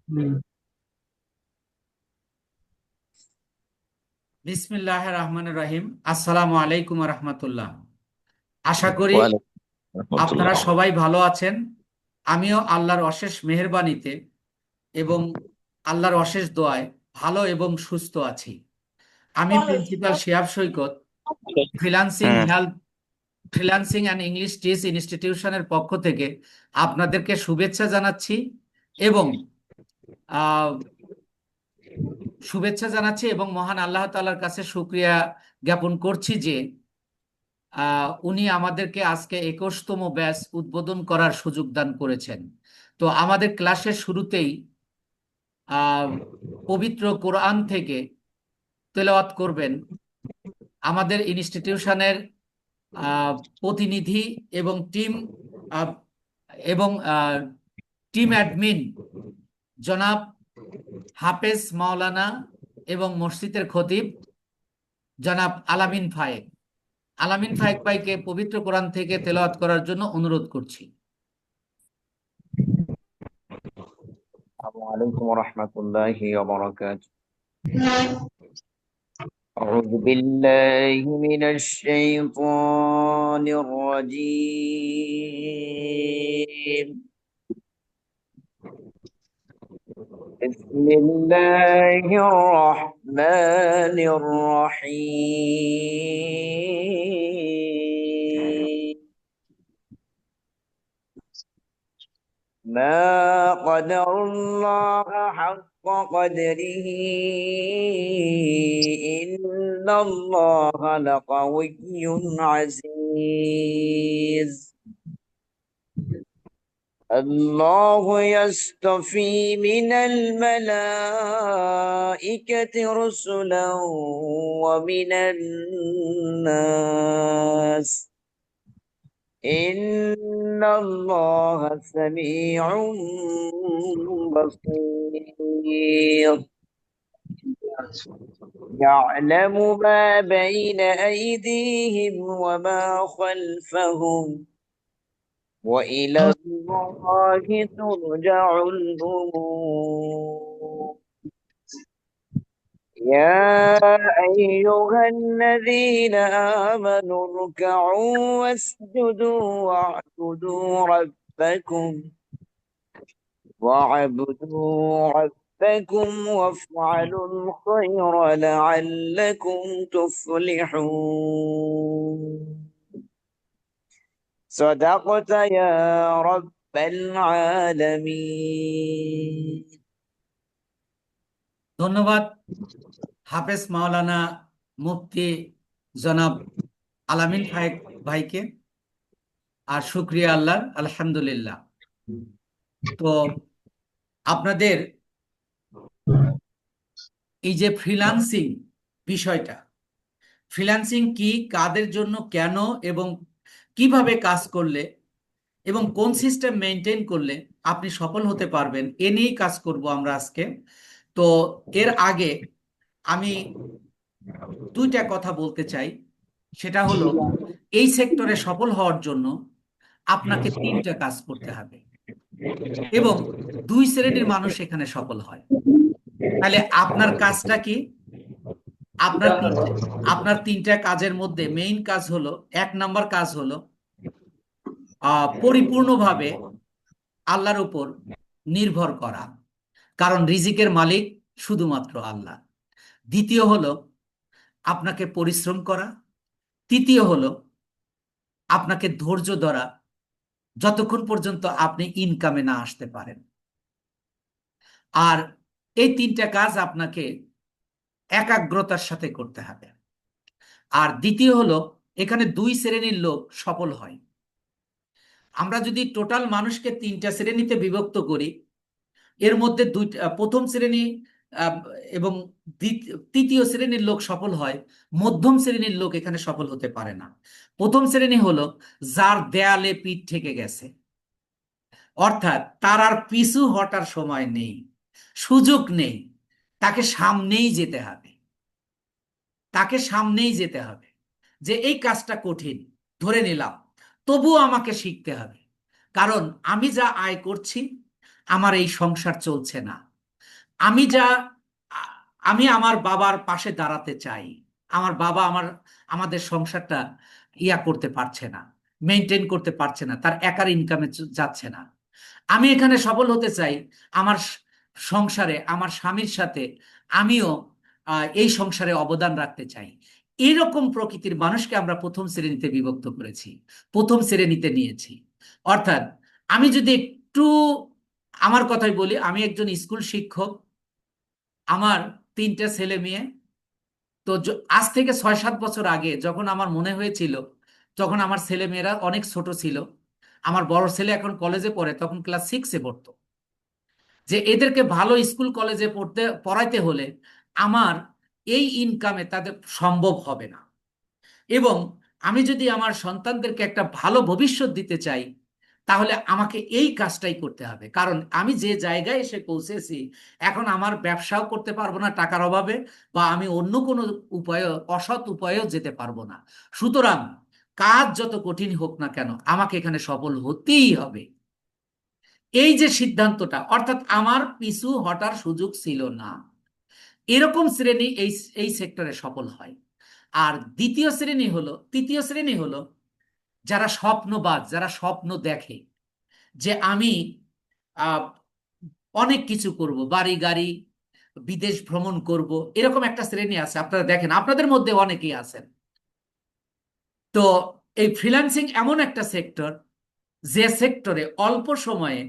হুম। বিসমিল্লাহির রহমানির রহিম। আসসালামু আলাইকুম রহমতুল্লাহ। আশা করি ওয়ালাইকুম আপনারা রহমতুল্লাহ। সবাই ভালো আছেন। আমিও আল্লাহর অশেষ মেহেরবানিতে এবং আল্লাহর অশেষ দোয়ায় ভালো এবং সুস্থ আছি। আমি principal Shihab Saikat, freelancing hmm. Help freelancing and English teach ইনস্টিটিউশনের পক্ষ থেকে আপনাদেরকে শুভেচ্ছা জানাচ্ছি এবং আহ, এবং মহান আল্লাহ তাআলার কাছে শুকরিয়া জ্ঞাপন করছি যে উনি আমাদেরকে আজকে 21তম ব্যাচ উদ্বোধন করার সুযোগ দান করেছেন। তো আমাদের ক্লাসের শুরুতেই আহ, পবিত্র কোরআন থেকে তেলাওয়াত করবেন আমাদের ইনস্টিটিউশনের আহ, প্রতিনিধি এবং আহ, এবং টিম অ্যাডমিন জনাব হাফেজ মাওলানা এবং মসজিদের খতিব জনাব আলামিন ফায়েক। আলামিন ফায়েক ভাইকে পবিত্র কোরআন থেকে তেলাওয়াত করার জন্য অনুরোধ করছি। আসসালামু আলাইকুম রহমতুল্লাহি ওয়া বারাকাতুহু। أعوذ بالله من الشيطان الرجيم. بسم الله الرحمن الرحيم. ما قدر الله حق قدره إن الله لقوي عزيز. الله يصطفي من الملائكة رسلا ومن الناس إن الله سميع بصير. يعلم ما بين أيديهم وما خلفهم وإلى الله ترجع الأمور. يا أيها الذين آمنوا اركعوا واسجدوا واعبدوا ربكم وافعلوا الخير لعلكم تفلحون. صدقت يا رب العالمين. ধন্যবাদ হাফেজ মাওলানা মুফতি জনাব আলামিন ফায়েক ভাইকে। আর শুক্রিয়া আল্লাহ, আলহামদুলিল্লাহ। তো আপনাদের এই যে ফ্রিল্যান্সিং বিষয়টা, ফ্রিল্যান্সিং কি, কাদের জন্য, কেন এবং কিভাবে কাজ করলে এবং কোন সিস্টেম মেনটেন করলে আপনি সফল হতে পারবেন, এ নিয়েই কাজ করব আমরা আজকে। তো এর আগে আমি দুইটা কথা বলতে চাই। সেটা হলো, এই সেক্টরে সফল হওয়ার জন্য আপনাকে তিনটা কাজ করতে হবে এবং দুই শ্রেণীর মানুষ এখানে সফল হয়। তাহলে আপনার কাজটা কি? আপনার তিনটে আপনার তিনটা কাজের মধ্যে মেইন কাজ হলো, এক নাম্বার কাজ হলো পরিপূর্ণভাবে আল্লাহর উপর নির্ভর করা, কারণ রিজিকের মালিক শুধুমাত্র আল্লাহ। দ্বিতীয় হলো আপনাকে পরিশ্রম করা। তৃতীয় হলো আপনাকে ধৈর্য ধরা, যতক্ষণ পর্যন্ত আপনি ইনকামে না আসতে পারেন। আর এই তিনটা কাজ আপনাকে একাগ্রতার সাথে করতে হবে। আর দ্বিতীয় হলো, এখানে দুই শ্রেণীর লোক সফল হয়। আমরা যদি টোটাল মানুষকে তিনটা শ্রেণীতে বিভক্ত করি, এর মধ্যে দুইটা, প্রথম শ্রেণী আহ, এবং তৃতীয় শ্রেণীর লোক সফল হয়। মধ্যম শ্রেণীর লোক এখানে সফল হতে পারে না। প্রথম শ্রেণী হলো যার দেয়ালে পিঠ ঠেকে গেছে, অর্থাৎ তার আর পিছু হটার সময় নেই, সুযোগ নেই। তাকে সামনেই যেতে হবে, তাকে সামনেই যেতে হবে। যে এই কাজটা কঠিন, ধরে নিলাম, তবুও আমাকে শিখতে হবে, কারণ আমি যা আয় করছি আমার এই সংসার চলছে না। আমি যা আ- আমি আমার বাবার পাশে দাঁড়াতে চাই। আমার বাবা আমাদের সংসারটা করতে পারছে না, মেনটেন করতে পারছে না, তার একার ইনকামে যাচ্ছে না। আমি এখানে সফল হতে চাই। আমার সংসারে আমার স্বামীর সাথে আমিও এই সংসারে অবদান রাখতে চাই। এরকম প্রকৃতির মানুষকে আমরা প্রথম শ্রেণীতে বিভক্ত করেছি, প্রথম শ্রেণীতে নিয়েছি। অর্থাৎ আমি যদি একটু আমার কথাই বলি, আমি একজন স্কুল শিক্ষক। আমার তিনটা ছেলে মেয়ে। তো আজ থেকে 6-7 বছর আগে যখন আমার মনে হয়েছিল, তখন আমার ছেলে মেয়েরা অনেক ছোট ছিল। আমার বড় ছেলে এখন কলেজে পড়ে, তখন ক্লাস 6-এ পড়তো। যে এদেরকে ভালো স্কুল কলেজে পড়াইতে হলে আমার এই ইনকামে তাদের সম্ভব হবে না। এবং আমি যদি আমার সন্তানদেরকে একটা ভালো ভবিষ্যৎ দিতে চাই, তাহলে আমাকে এই কাজটাই করতে হবে। কারণ আমি যে জায়গায় এসে পৌঁছেছি, এখন আমার ব্যবসাও করতে পারবো না টাকার অভাবে, বা আমি অন্য কোনো উপায়ে, অসৎ উপায়েও যেতে পারবো না। সুতরাং কাজ যত কঠিন হোক না কেন, আমাকে এখানে সফল হতেই হবে। এই যে সিদ্ধান্তটা, অর্থাৎ আমার পিছু হটার সুযোগ ছিল না। এরকম শ্রেণী এই এই সেক্টরে সফল হয়। আর তৃতীয় শ্রেণী হলো যারা স্বপ্নবাজ, যারা স্বপ্ন দেখে যে আমি আহ, অনেক কিছু করব, বাড়ি গাড়ি, বিদেশ ভ্রমণ করব। এরকম একটা শ্রেণী আছে, আপনারা দেখেন আপনাদের মধ্যে অনেকেই আছেন। তো এই ফ্রিল্যান্সিং এমন একটা সেক্টর, যে সেক্টরে অল্প সময়ে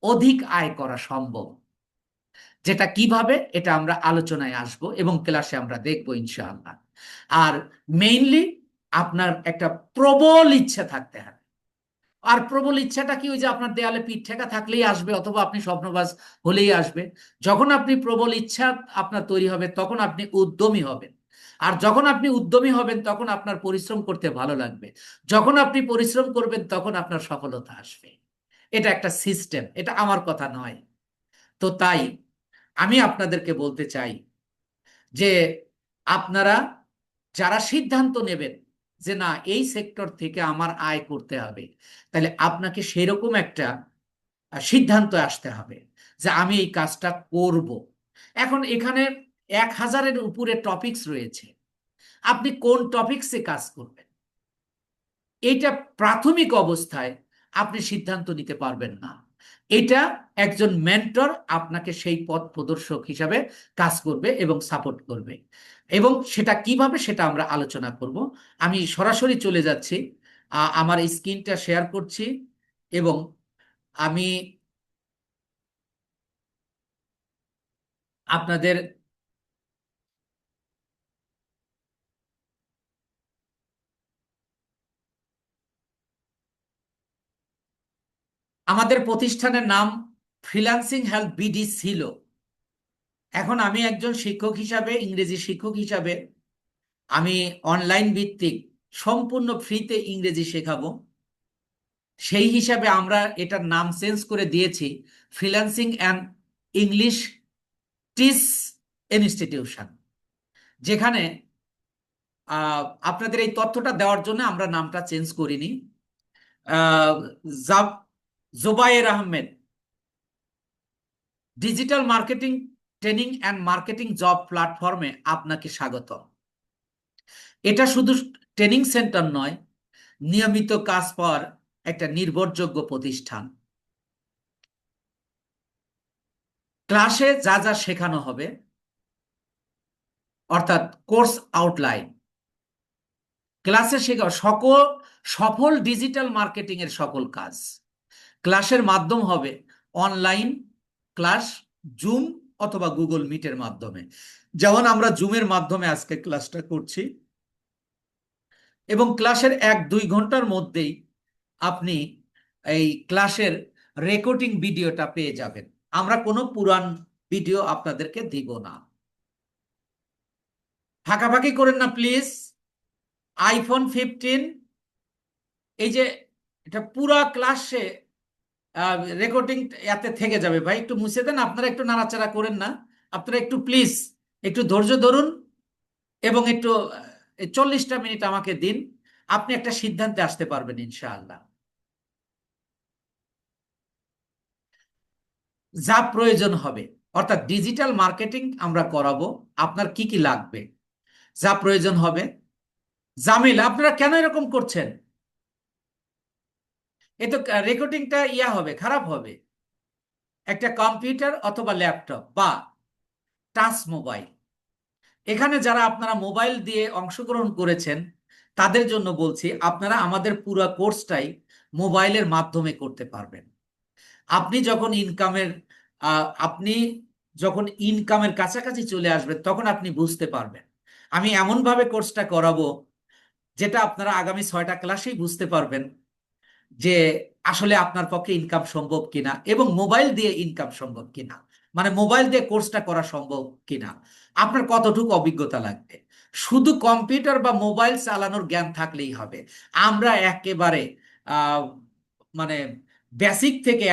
অধিক আয় করা সম্ভব। যেটা কিভাবে, এটা আমরা আলোচনায় আসব এবং ক্লাসে আমরা দেখব ইনশাআল্লাহ। আর মেইনলি আপনার একটা প্রবল ইচ্ছা থাকতে হবে। আর প্রবল ইচ্ছাটা কি, ওই যে আপনার দেয়ালে পিঠ ঠেকা থাকলেই আসবে, অথবা আপনি স্বপ্নবাজ হলেই আসবে? যখন আপনি প্রবল ইচ্ছা আপনার তৈরি হবে, তখন আপনি উদ্যমী হবেন। আর যখন আপনি উদ্যমী হবেন, তখন আপনার পরিশ্রম করতে ভালো লাগবে। যখন আপনি পরিশ্রম করবেন, তখন আপনার সফলতা আসবে। এটা একটা সিস্টেম, এটা আমার কথা নয়। তো তাই আমি আপনাদেরকে বলতে চাই যে আপনারা যারা সিদ্ধান্ত নেবেন যে না, এই সেক্টর থেকে আমার আয় করতে হবে, তাহলে আপনাকে সেরকম একটা সিদ্ধান্ত আসতে হবে যে আমি এই কাজটা করব। এখন এখানে 1000-এর উপরে টপিকস রয়েছে, আপনি কোন টপিকসে কাজ করবেন, এইটা প্রাথমিক অবস্থায় আপনি সিদ্ধান্ত নিতে পারবেন না। এটা একজন মেন্টর আপনাকে সেই পথ প্রদর্শক হিসাবে কাজ করবে এবং সাপোর্ট করবে। এবং সেটা কিভাবে, সেটা আমরা আলোচনা করব। আমি সরাসরি চলে যাচ্ছি, আমার স্ক্রিনটা শেয়ার করছি। এবং আমি আপনাদের আমাদের প্রতিষ্ঠানের নাম ফ্রিল্যান্সিং হেল্প বিডি ছিল। এখন আমি একজন শিক্ষক হিসাবে, ইংরেজি শিক্ষক হিসাবে, আমি অনলাইন ভিত্তিক সম্পূর্ণ ফ্রিতে ইংরেজি শেখাবো। সেই হিসাবে আমরা এটার নাম চেঞ্জ করে দিয়েছি freelancing and English teach institution. যেখানে আপনাদের এই তথ্যটা দেওয়ার জন্য আমরা নামটা চেঞ্জ করিনি। Ah, Zobayer Ahmed digital marketing training and marketing job প্ল্যাটফর্মে আপনাকে স্বাগত। এটা শুধু ট্রেনিং সেন্টার নয়, নিয়মিত কাজ পাওয়ার একটা নির্ভরযোগ্য প্রতিষ্ঠান। ক্লাসে যা যা শেখানো হবে, অর্থাৎ কোর্স আউটলাইন, ক্লাসে শেখা সকল সফল ডিজিটাল মার্কেটিং এর সকল কাজ। ক্লাসের মাধ্যম হবে অনলাইন ক্লাস, জুম অথবা গুগল মিটের মাধ্যমে। যেমন আমরা জুমের মাধ্যমে আজকে ক্লাসটা করছি, এবং ক্লাসের 1-2 ঘন্টার মধ্যেই আপনি এই ক্লাসের রেকর্ডিং ভিডিওটা পেয়ে যাবেন। আমরা কোনো পুরান ভিডিও আপনাদেরকে দিব না। ফাঁকাফাঁকি করেন না প্লিজ। iPhone 15, এই যে এটা পুরা ক্লাসে রেকর্ডিং এতে থেকে যাবে। ভাই একটু মুছে দেন, আপনারা একটু নাড়াচাড়া করেন না? আপনারা একটু প্লিজ একটু ধৈর্য ধরুন এবং একটু 40টা মিনিট আমাকে দিন। আপনি একটা সিদ্ধান্তে আসতে পারবেন ইনশাআল্লাহ। যা প্রয়োজন হবে অর্থাৎ ডিজিটাল মার্কেটিং আমরা করাবো। আপনার কি কি লাগবে, যা প্রয়োজন হবে। জামিল, আপনারা কেন এরকম করছেন? এ তো রেকর্ডিংটা হবে, খারাপ হবে। একটা কম্পিউটার অথবা ল্যাপটপ বা টাচ মোবাইল, এখানে যারা আপনারা মোবাইল দিয়ে অংশগ্রহণ করেছেন তাদের জন্য বলছি, আপনারা আমাদের পুরো কোর্সটাই মোবাইলের মাধ্যমে করতে পারবেন। আপনি যখন ইনকামের কাছাকাছি চলে আসবেন তখন আপনি বুঝতে পারবেন। আমি এমনভাবে কোর্সটা করাবো যেটা আপনারা আগামী 6টা ক্লাসেই বুঝতে পারবেন যে আসলে আপনার পক্ষে ইনকাম সম্ভব কিনা এবং মোবাইল দিয়ে ইনকাম সম্ভব কিনা, মানে মোবাইল দিয়ে কোর্সটা করা সম্ভব কিনা, আপনার কতটুকু অভিজ্ঞতা লাগবে। শুধু কম্পিউটার বা মোবাইল চালানোর জ্ঞান থাকলেই হবে। আমরা একেবারে আহ, মানে বেসিক থেকে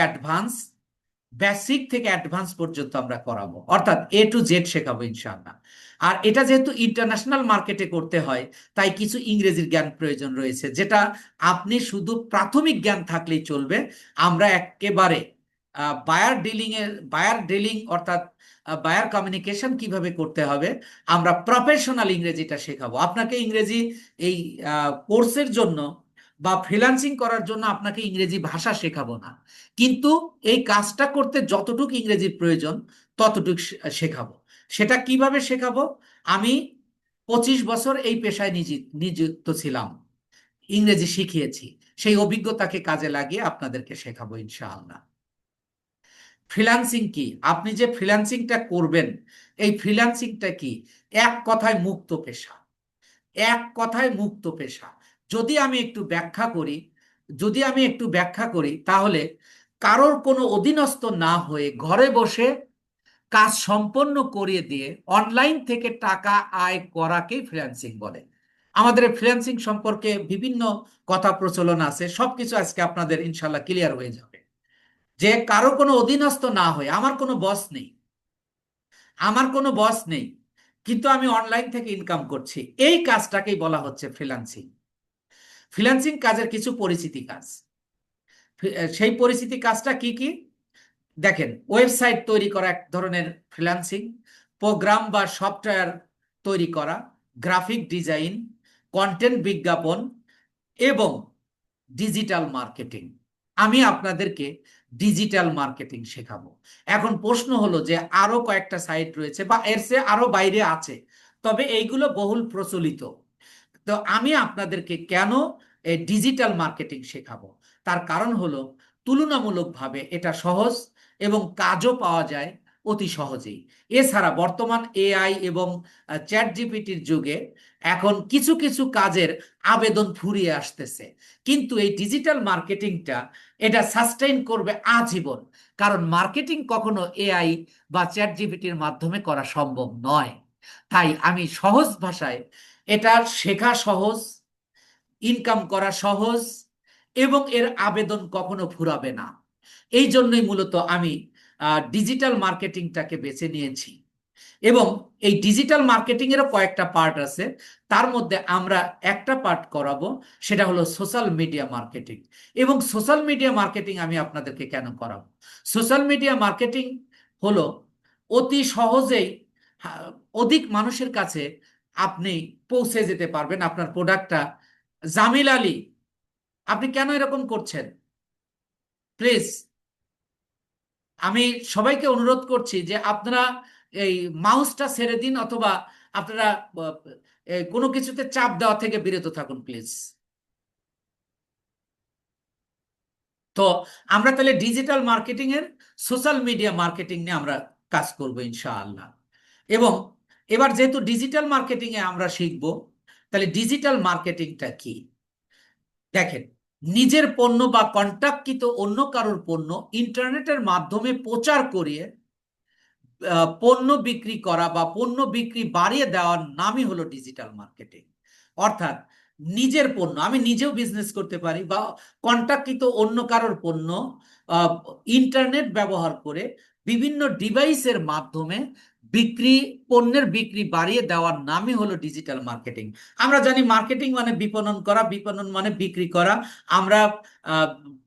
অ্যাডভান্স পর্যন্ত আমরা করাবো, অর্থাৎ A to Z শেখাবো ইনশাআল্লাহ। আর এটা যেহেতু ইন্টারন্যাশনাল মার্কেটে করতে হয়, তাই কিছু ইংরেজির জ্ঞান প্রয়োজন রয়েছে, যেটা আপনি শুধু প্রাথমিক জ্ঞান থাকলেই চলবে। আমরা একেবারে বায়ার ডিলিং অর্থাৎ বায়ার কমিউনিকেশন কিভাবে করতে হবে, আমরা প্রফেশনাল ইংরেজিটা শেখাবো আপনাকে। ইংরেজি এই কোর্সের জন্য বা ফ্রিল্যান্সিং করার জন্য আপনাকে ইংরেজি ভাষা শেখাবো না, কিন্তু এই কাজটা করতে যতটুকু ইংরেজির প্রয়োজন ততটুকু শেখাবো। সেটা কিভাবে শেখাবো? আমি 25 বছর এই পেশায় নিযুক্ত ছিলাম, ইংরেজি শিখিয়েছি, সেই অভিজ্ঞতাকে কাজে লাগিয়ে আপনাদেরকে শেখাবো ইনশাআল্লাহ। ফ্রিল্যান্সিং কি, আপনি যে ফ্রিল্যান্সিংটা করবেন, এই ফ্রিল্যান্সিংটা কি? এক কথায় মুক্ত পেশা। এক কথায় মুক্ত পেশা। যদি আমি একটু ব্যাখ্যা করি তাহলে কারোর কোনো অধীনস্থ না হয়ে ঘরে বসে কাজ সম্পন্ন করিয়ে দিয়ে অনলাইন থেকে টাকা আয় করাকেই ফ্রিল্যান্সিং বলে। আমাদের ফ্রিল্যান্সিং সম্পর্কে বিভিন্ন কথা প্রচলন আছে, সবকিছু আজকে আপনাদের ইনশাল্লাহ ক্লিয়ার হয়ে যাবে। যে কারো কোনো অধীনস্থ না হয়ে, আমার কোনো বস নেই কিন্তু আমি অনলাইন থেকে ইনকাম করছি, এই কাজটাকেই বলা হচ্ছে ফ্রিল্যান্সিং। ফ্রিল্যান্সিং কাজের কিছু পরিচিতি কাজ। সেই পরিচিতি কাজটা কি কি দেখেন, ওয়েবসাইট তৈরি করা এক ধরনের ফ্রিল্যান্সিং, প্রোগ্রাম বা সফটওয়্যার তৈরি করা, গ্রাফিক ডিজাইন, কন্টেন্ট বিজ্ঞাপন এবং ডিজিটাল মার্কেটিং। আমি আপনাদেরকে ডিজিটাল মার্কেটিং শেখাবো। এখন প্রশ্ন হলো যে আরো কয়েকটা সাইট রয়েছে বা এর চেয়ে আরো বাইরে আছে, তবে এইগুলো বহুল প্রচলিত। তো আমি আপনাদেরকে কেন ডিজিটাল মার্কেটিং শেখাবো, তার কারণ হলো তুলনামূলকভাবে এটা সহজ এবং কাজও পাওয়া যায় অতি সহজেই। এছাড়া বর্তমান AI এবং চ্যাট জিপিটির যুগে এখন কিছু কিছু কাজের আবেদন ফুরিয়ে আসতেছে, কিন্তু এই ডিজিটাল মার্কেটিংটা এটা সাস্টেইন করবে আজীবন। কারণ মার্কেটিং কখনো AI বা চ্যাট জিপিটির মাধ্যমে করা সম্ভব নয়। তাই আমি সহজ ভাষায়, এটা শেখা সহজ, ইনকাম করা সহজ এবং এর আবেদন কখনো ফুরাবে না। এই জন্যই মূলত আমি ডিজিটাল মার্কেটিংটাকে বেছে নিয়েছি। এবং এই ডিজিটাল মার্কেটিং এরও কয়েকটা পার্ট আছে, তার মধ্যে আমরা একটা পার্ট করাবো, সেটা হলো সোশ্যাল মিডিয়া মার্কেটিং। এবং সোশ্যাল মিডিয়া মার্কেটিং আমি আপনাদেরকে কেন করাবো? সোশ্যাল মিডিয়া মার্কেটিং হলো অতি সহজেই হা- অধিক মানুষের কাছে আপনি পৌঁছে যেতে পারবেন আপনার প্রোডাক্টটা। জামিল আলী, আপনি কেন এরকম করছেন? প্লিজ, আমি সবাইকে অনুরোধ করছি যে আপনারা এই মাউসটা ছেড়ে দিন, অথবা আপনারা আহ, কোনো কিছুতে চাপ দেওয়া থেকে বিরত থাকুন প্লিজ। তো আমরা তাহলে ডিজিটাল মার্কেটিং এর সোশ্যাল মিডিয়া মার্কেটিং নিয়ে আমরা কাজ করব ইনশাআল্লাহ। এবং এবার যেহেতু ডিজিটাল মার্কেটিং এ আমরা শিখব, তাহলে ডিজিটাল মার্কেটিংটা কি? দেখেন, নিজের পণ্য বা কন্টাক্টকৃত অন্য কারোর পণ্য ইন্টারনেটের মাধ্যমে প্রচার করিয়ে পণ্য বিক্রি করা বা পণ্য বিক্রি বাড়িয়ে দেওয়ার নামই হলো ডিজিটাল মার্কেটিং। অর্থাৎ নিজের পণ্য, আমি নিজেও বিজনেস করতে পারি, বা কন্টাক্টকৃত অন্য কারোর পণ্য ইন্টারনেট ব্যবহার করে বিভিন্ন ডিভাইসের মাধ্যমে বিক্রি, পণ্যের বিক্রি বাড়িয়ে দেওয়ার নামই হলো ডিজিটাল মার্কেটিং। আমরা জানি মার্কেটিং মানে বিপণন করা, বিপণন মানে বিক্রি করা। আমরা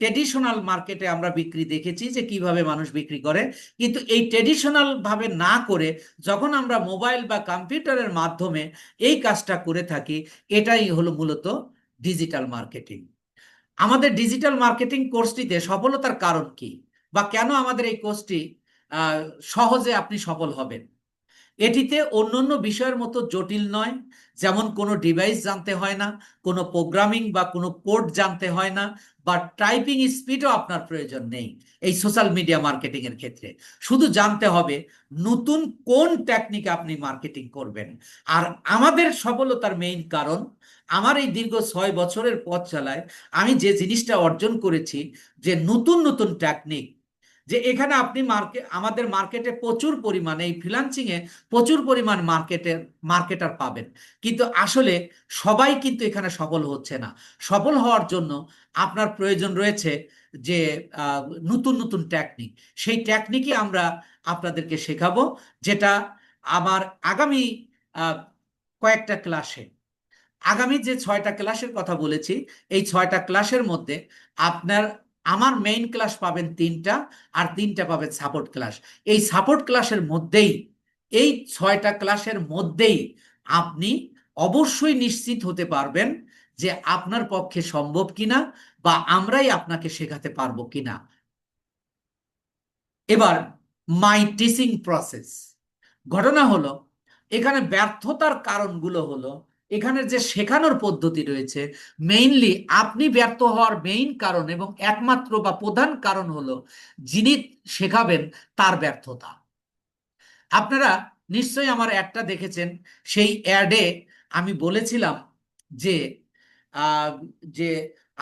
ট্রেডিশনাল মার্কেটে আমরা বিক্রি দেখেছি যে কিভাবে মানুষ বিক্রি করে, কিন্তু এই ট্রেডিশনাল ভাবে না করে যখন আমরা মোবাইল বা কম্পিউটারের মাধ্যমে এই কাজটা করে থাকি, এটাই হলো মূলত ডিজিটাল মার্কেটিং। আমাদের ডিজিটাল মার্কেটিং কোর্সটিতে সফলতার কারণ কি, বা কেন আমাদের এই কোর্সটি সহজে আপনি সফল হবেন? এটিতে অন্যান্য বিষয়ের মতো জটিল নয়, যেমন কোনো ডিভাইস জানতে হয় না, কোনো প্রোগ্রামিং বা কোনো কোড জানতে হয় না, বা টাইপিং স্পিডও আপনার প্রয়োজন নেই এই সোশ্যাল মিডিয়া মার্কেটিং এর ক্ষেত্রে। শুধু জানতে হবে নতুন কোন টেকনিকে আপনি মার্কেটিং করবেন। আর আমাদের সফলতার মেইন কারণ, আমার এই দীর্ঘ 6 বছরের পথ চালায় আমি যে জিনিসটা অর্জন করেছি, যে নতুন নতুন টেকনিক, যে এখানে আপনি আমাদের মার্কেটে প্রচুর পরিমাণে এই ফ্রিল্যান্সিং এ প্রচুর পরিমাণ মার্কেটার পাবেন, কিন্তু আসলে সবাই কিন্তু এখানে সফল হচ্ছে না। সফল হওয়ার জন্য আপনার প্রয়োজন রয়েছে যে নতুন নতুন টেকনিক। সেই টেকনিকই আমরা আপনাদেরকে শেখাবো, যেটা আমার আগামী আহ, কয়েকটা ক্লাসে, আগামী যে 6টা ক্লাসের কথা বলেছি, এই 6টা ক্লাসের মধ্যে আপনার আমার মেইন ক্লাস পাবেন 3টা, আর 3টা পাবেন সাপোর্ট ক্লাস। এই সাপোর্ট ক্লাসের মধ্যেই, এই 6টা ক্লাসের মধ্যেই আপনি অবশ্যই নিশ্চিত হতে পারবেন যে আপনার পক্ষে সম্ভব কিনা, বা আমরাই আপনাকে শেখাতে পারবো কিনা। এবার মাই টিচিং প্রসেস। ঘটনা হলো, এখানে ব্যর্থতার কারণগুলো হলো, এখানের যে শেখানোর পদ্ধতি রয়েছে, মেইনলি আপনি ব্যর্থ হওয়ার মেইন কারণ এবং একমাত্র বা প্রধান কারণ হলো যিনি শেখাবেন তার ব্যর্থতা। আপনারা নিশ্চয়ই আমার অ্যাডটা দেখেছেন। সেই অ্যাডে আমি বলেছিলাম যে আহ, যে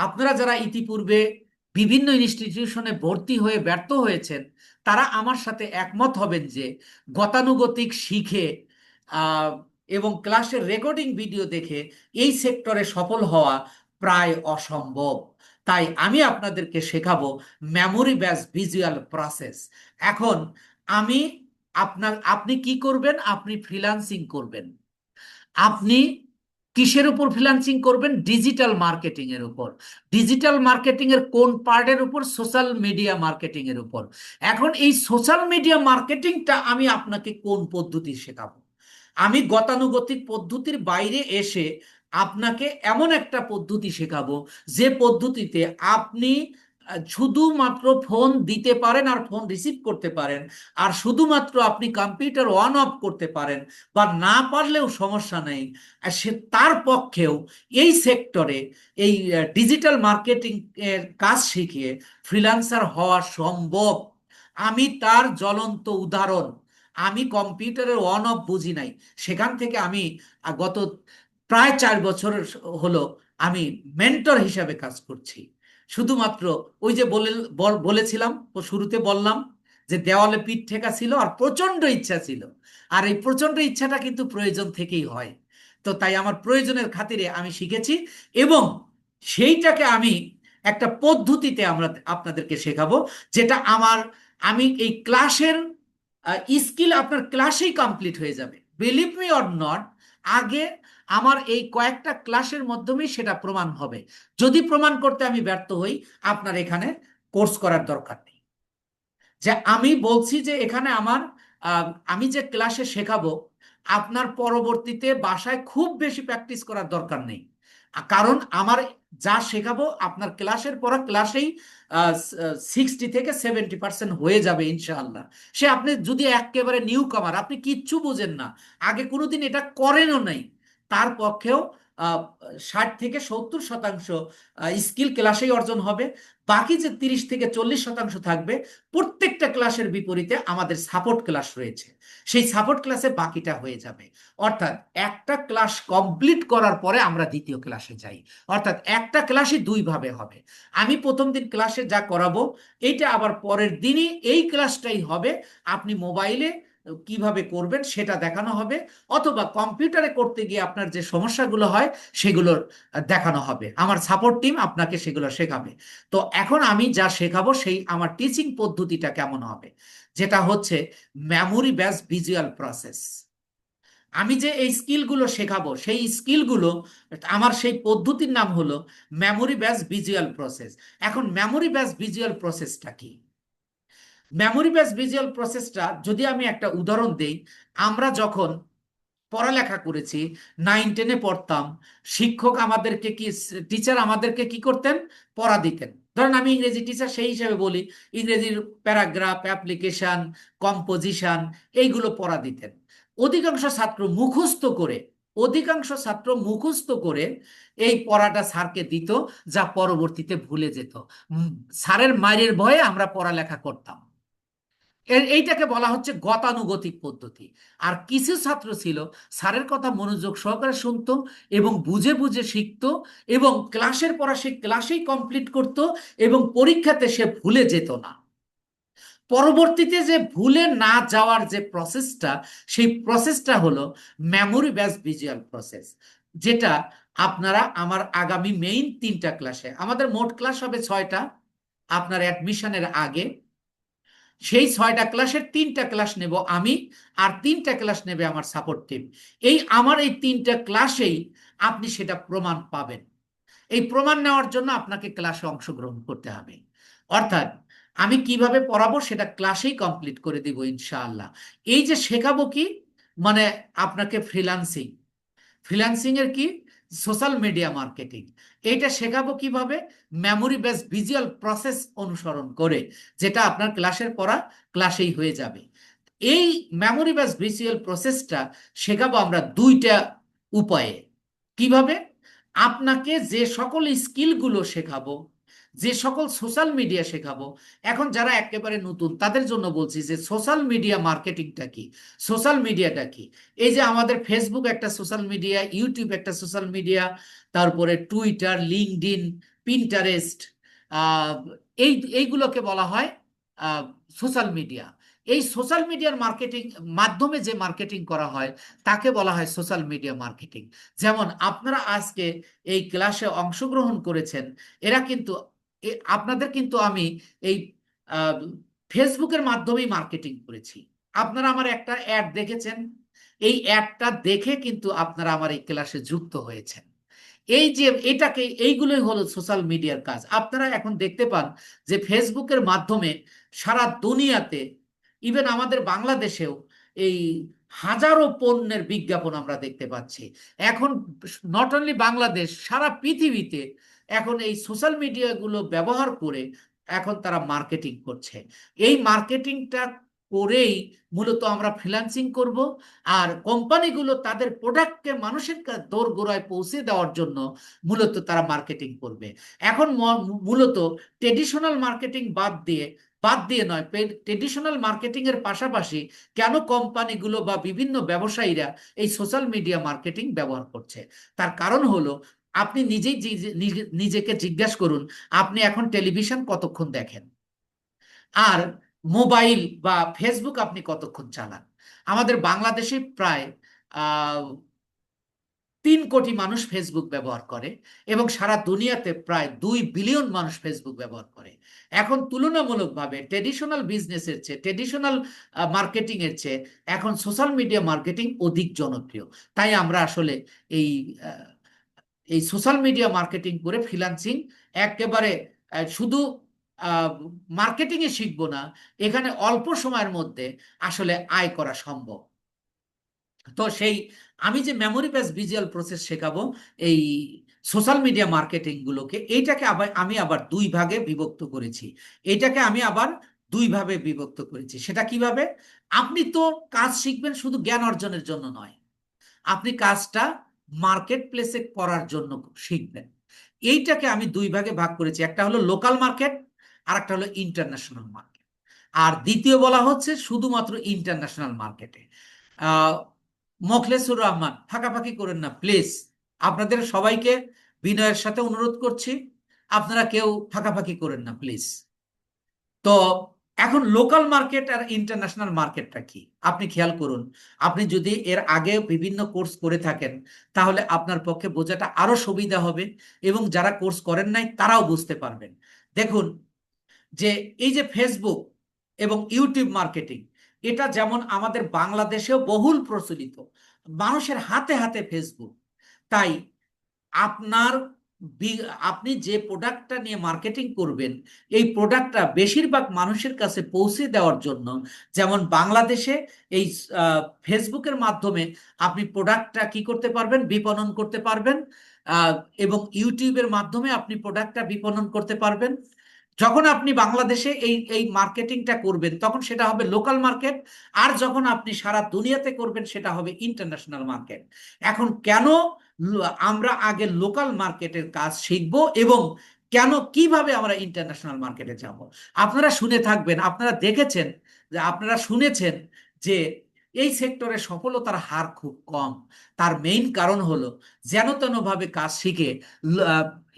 আপনারা যারা ইতিপূর্বে বিভিন্ন ইনস্টিটিউশনে ভর্তি হয়ে ব্যর্থ হয়েছেন, তারা আমার সাথে একমত হবেন যে গতানুগতিক শিখে আহ, এবং ক্লাসের রেকর্ডিং ভিডিও দেখে এই সেক্টরে সফল হওয়া প্রায় অসম্ভব। তাই আমি আপনাদেরকে শেখাবো মেমোরি বেস ভিজুয়াল প্রসেস। এখন আমি আপনি কি করবেন? আপনি ফ্রিল্যান্সিং করবেন। আপনি কিসের উপর ফ্রিল্যান্সিং করবেন? ডিজিটাল মার্কেটিং এর উপর। ডিজিটাল মার্কেটিং এর কোন পার্টের উপর? সোশ্যাল মিডিয়া মার্কেটিং এর উপর। এখন এই সোশ্যাল মিডিয়া মার্কেটিংটা আমি আপনাকে কোন পদ্ধতি শেখাবো? আমি গতানুগতিক পদ্ধতির বাইরে এসে আপনাকে এমন একটা পদ্ধতি শেখাবো, যে পদ্ধতিতে আপনি শুধুমাত্র ফোন দিতে পারেন আর ফোন রিসিভ করতে পারেন, আর শুধুমাত্র আপনি কম্পিউটার অন অফ করতে পারেন, বা না পারলেও সমস্যা নেই। আর সে তার পক্ষেও এই সেক্টরে, এই ডিজিটাল মার্কেটিং এর কাজ শিখিয়ে ফ্রিল্যান্সার হওয়া সম্ভব। আমি তার জ্বলন্ত উদাহরণ। আমি কম্পিউটারের অন অফ বুঝি নাই, সেখান থেকে আমি গত প্রায় 4 বছর হলো আমি মেন্টর হিসাবে কাজ করছি। শুধুমাত্র ওই যে বলেছিলাম, শুরুতে বললাম যে দেওয়ালে পিঠ ঠেকা ছিল আর প্রচন্ড ইচ্ছা ছিল। আর এই প্রচন্ড ইচ্ছাটা কিন্তু প্রয়োজন থেকেই হয়। তো তাই আমার প্রয়োজনের খাতিরে আমি শিখেছি, এবং সেইটাকে আমি একটা পদ্ধতিতে আমরা আপনাদেরকে শেখাবো, যেটা আমি এই ক্লাসের স্কিল আপনার ক্লাসেই কমপ্লিট হয়ে যাবে। বিলিভ মি অর নট, আগে আমার এই কয়েকটা ক্লাসের মাধ্যমেই সেটা প্রমাণ হবে। যদি প্রমাণ করতে আমি ব্যর্থ হই, আপনার এখানে কোর্স করার দরকার নেই। যে আমি বলছি যে এখানে আমি যে ক্লাসে শেখাবো, আপনার পরবর্তীতে বাসায় খুব বেশি প্র্যাকটিস করার দরকার নেই। কারণ আমার যা শেখাবো আপনার ক্লাসের পর ক্লাসেই 60 থেকে 70% হয়ে যাবে ইনশাআল্লাহ। সে আপনি যদি একেবারে নিউ কামার, আপনি কিচ্ছু বোঝেন না, আগে কোনোদিন এটা করেনও নাই, তার পক্ষেও 60 থেকে 70% স্কিল ক্লাসেই অর্জন হবে। বাকি যে 30 থেকে 40% থাকবে, প্রত্যেকটা ক্লাসের বিপরীতে আমাদের সাপোর্ট ক্লাস রয়েছে, সেই সাপোর্ট ক্লাসে বাকিটা হয়ে যাবে। অর্থাৎ একটা ক্লাস কমপ্লিট করার পরে আমরা দ্বিতীয় ক্লাসে যাই। অর্থাৎ একটা ক্লাসই 2 ভাবে হবে। আমি প্রথম দিন ক্লাসে যা করাবো, এইটা আবার পরের দিনই এই ক্লাসটাই হবে। আপনি মোবাইলে কিভাবে করবেন সেটা দেখানো হবে, অথবা কম্পিউটারে করতে গিয়ে আপনার যে সমস্যাগুলো হয় সেগুলোর দেখানো হবে। আমার সাপোর্ট টিম আপনাকে সেগুলো শেখাবে। তো এখন আমি যা শেখাবো সেই আমার টিচিং পদ্ধতিটা কেমন হবে, যেটা হচ্ছে মেমোরি বেস ভিজুয়াল প্রসেস। আমি যে এই স্কিলগুলো শেখাবো সেই স্কিলগুলো, আমার সেই পদ্ধতির নাম হলো মেমোরি বেস ভিজুয়াল প্রসেস। এখন মেমোরি বেস ভিজুয়াল প্রসেসটা কি? মেমোরি বেস ভিজুয়াল প্রসেসটা যদি আমি একটা উদাহরণ দেই, আমরা যখন পড়ালেখা করেছি, 9-10-এ পড়তাম, শিক্ষক আমাদেরকে কি, টিচার আমাদেরকে কি করতেন? পড়া দিতেন। ধরেন আমি ইংরেজি টিচার, সেই হিসেবে বলি, ইংরেজির প্যারাগ্রাফ, অ্যাপ্লিকেশন, কম্পোজিশন, এইগুলো পড়া দিতেন। অধিকাংশ ছাত্র মুখস্থ করে, অধিকাংশ ছাত্র মুখস্থ করে এই পড়াটা স্যারকে দিত, যা পরবর্তীতে ভুলে যেত। স্যারের মায়ের ভয়ে আমরা পড়ালেখা করতাম। এইটাকে বলা হচ্ছে গতানুগতিক পদ্ধতি। আর কিছু ছাত্র ছিল স্যারের কথা মনোযোগ সহকারে শুনতো এবং বুঝে বুঝে শিখতো, এবং ক্লাসের পড়া সে ক্লাসেই কমপ্লিট করত, এবং পরীক্ষাতে সে ভুলে যেত না। পরবর্তীতে যে ভুলে না যাওয়ার যে প্রসেসটা, সেই প্রসেসটা হলো মেমোরি বেস ভিজুয়াল প্রসেস, যেটা আপনারা আমার আগামী মেইন 3টা ক্লাসে, আমাদের মোট ক্লাস হবে 6টা আপনার অ্যাডমিশনের আগে, সেই 6টা ক্লাসের 3টা ক্লাস নেব আমি, আর 3টা ক্লাস নেবে আমার সাপোর্ট টিম। আমার এই 3টা ক্লাসেই আপনি সেটা প্রমাণ পাবেন। এই প্রমাণ নেওয়ার জন্য আপনাকে ক্লাসে অংশগ্রহণ করতে হবে। অর্থাৎ আমি কিভাবে পড়াবো সেটা ক্লাসেই কমপ্লিট করে দিব ইনশাআল্লাহ। এই যে শেখাবো কি, মানে আপনাকে ফ্রিল্যান্সিং, ফ্রিল্যান্সিং এর কি, সোশ্যাল মিডিয়া মার্কেটিং, এইটা শেখাবো কিভাবে? মেমোরি বেস ভিজুয়াল প্রসেস অনুসরণ করে, যেটা আপনার ক্লাসের পড়া ক্লাসেই হয়ে যাবে। এই মেমোরি বেস ভিজুয়াল প্রসেসটা শেখাবো আমরা 2টা উপায়ে। কিভাবে? আপনাকে যে সকল স্কিলগুলো শেখাবো, যে সকল সোশ্যাল মিডিয়া শেখাবো, এখন যারা একেবারে নতুন তাদের জন্য বলছি যে সোশ্যাল মিডিয়া মার্কেটিংটা কি, সোশ্যাল মিডিয়াটা কি। এই যে আমাদের ফেসবুক একটা সোশ্যাল মিডিয়া, ইউটিউব একটা সোশ্যাল মিডিয়া, তারপরে টুইটার, লিঙ্কডইন, পিন্টারেস্ট, আহ, এইগুলোকে বলা হয় সোশ্যাল মিডিয়া। এই সোশ্যাল মিডিয়ার মার্কেটিং মাধ্যমে যে মার্কেটিং করা হয় তাকে বলা হয় সোশ্যাল মিডিয়া মার্কেটিং। যেমন আপনারা আজকে এই ক্লাসে অংশগ্রহণ করেছেন, এরা কিন্তু আপনাদের কিন্তু আমি এই আহ, ফেসবুকের মাধ্যমেই মার্কেটিং করেছি। আপনারা আমার একটা অ্যাড দেখেছেন, এই অ্যাডটা দেখে কিন্তু আপনারা আমার এই ক্লাসে যুক্ত হয়েছেন। এই যে এটাকে, এইগুলোই হলো সোশ্যাল মিডিয়ার কাজ। আপনারা এখন দেখতে পান যে ফেসবুকের মাধ্যমে সারা দুনিয়াতে, ইভেন আমাদের বাংলাদেশেও, এই হাজারো পণ্যের বিজ্ঞাপন আমরা দেখতে পাচ্ছি। এখন নট অনলি বাংলাদেশ, সারা পৃথিবীতে এখন এই সোশ্যাল মিডিয়াগুলো ব্যবহার করে এখন তারা মার্কেটিং করছে। এই মার্কেটিংটা করেই মূলত আমরা ফ্রিল্যান্সিং করব, আর কোম্পানিগুলো তাদের প্রোডাক্টকে মানুষের দোরগোড়ায় পৌঁছে দেওয়ার জন্য মূলত তারা মার্কেটিং করবে। এখন মূলত ট্রেডিশনাল মার্কেটিং বাদ দিয়ে নয়, ট্রেডিশনাল মার্কেটিং এর পাশাপাশি কেন কোম্পানিগুলো বা বিভিন্ন ব্যবসায়ীরা এই সোশ্যাল মিডিয়া মার্কেটিং ব্যবহার করছে, তার কারণ হলো, আপনি নিজেই নিজেকে জিজ্ঞাসা করুন, আপনি এখন টেলিভিশন কতক্ষণ দেখেন, আর মোবাইল বা ফেসবুক আপনি কতক্ষণ চালান? আমাদের বাংলাদেশে প্রায় 3 কোটি মানুষ ফেসবুক ব্যবহার করে, এবং সারা দুনিয়াতে প্রায় 2 বিলিয়ন মানুষ ফেসবুক ব্যবহার করে। এখন তুলনামূলকভাবে ট্রেডিশনাল বিজনেসের চেয়ে, ট্রেডিশনাল মার্কেটিং এর চেয়ে এখন সোশ্যাল মিডিয়া মার্কেটিং অধিক জনপ্রিয়। তাই আমরা আসলে এই আহ, এই সোশ্যাল মিডিয়া মার্কেটিং করে ফ্রিল্যান্সিং একেবারে শুধু মার্কেটিং এ শিখবো না, এখানে অল্প সময়ের মধ্যে আসলে আয় করা সম্ভব। তো সেই আমি যে মেমোরি বেস ভিজুয়াল প্রসেস শেখাবো এই সোশ্যাল মিডিয়া মার্কেটিং গুলোকে, এইটাকে আমি আবার 2 ভাগে বিভক্ত করেছি। এইটাকে আমি আবার 2 ভাবে বিভক্ত করেছি। সেটা কিভাবে? আপনি তো কাজ শিখবেন শুধু জ্ঞান অর্জনের জন্য নয়, আপনি কাজটা মার্কেট প্লেসে করার জন্য শিখবেন। এইটাকে আমি 2 ভাগে ভাগ করেছি, একটা হলো লোকাল মার্কেট, আর একটা হলো ইন্টারন্যাশনাল মার্কেট। আর দ্বিতীয় বলা হচ্ছে শুধুমাত্র ইন্টারন্যাশনাল মার্কেটে। আহ মোখলেসুর রহমান, ফাঁকাফাঁকি করেন না প্লিজ। আপনাদের সবাইকে বিনয়ের সাথে অনুরোধ করছি, আপনারা কেউ ফাঁকাফাঁকি করেন না প্লিজ। তো এখন লোকাল মার্কেট আর ইন্টারন্যাশনাল মার্কেটটা কি আপনি খেয়াল করুন। আপনি যদি এর আগে বিভিন্ন কোর্স করে থাকেন তাহলে আপনার পক্ষে বোঝাটা আরো সুবিধা হবে, এবং যারা কোর্স করেন নাই তারাও বুঝতে পারবেন। দেখুন যে এই যে ফেসবুক এবং ইউটিউব মার্কেটিং, এটা যেমন আমাদের বাংলাদেশেও বহুল প্রচলিত, মানুষের হাতে হাতে ফেসবুক। তাই আপনার আপনি যে প্রোডাক্টটা নিয়ে মার্কেটিং করবেন, এই প্রোডাক্টটা বেশিরভাগ মানুষের কাছে পৌঁছে দেওয়ার জন্য, যেমন বাংলাদেশে এই ফেসবুকের মাধ্যমে আপনি প্রোডাক্টটা কি করতে পারবেন, বিপণন করতে পারবেন, আহ, এবং ইউটিউবের মাধ্যমে আপনি প্রোডাক্টটা বিপণন করতে পারবেন। যখন আপনি বাংলাদেশে এই এই মার্কেটিংটা করবেন তখন সেটা হবে লোকাল মার্কেট, আর যখন আপনি সারা দুনিয়াতে করবেন সেটা হবে ইন্টারন্যাশনাল মার্কেট। এখন কেন আমরা আগে লোকাল মার্কেটের কাজ শিখবো, এবং কেন কিভাবে আমরা ইন্টারন্যাশনাল মার্কেটে যাব? আপনারা শুনে থাকবেন, আপনারা দেখেছেন, যে আপনারা শুনেছেন যে এই সেক্টরে সফলতার হার খুব কম। তার মেইন কারণ হলো যেন তেন ভাবে কাজ শিখে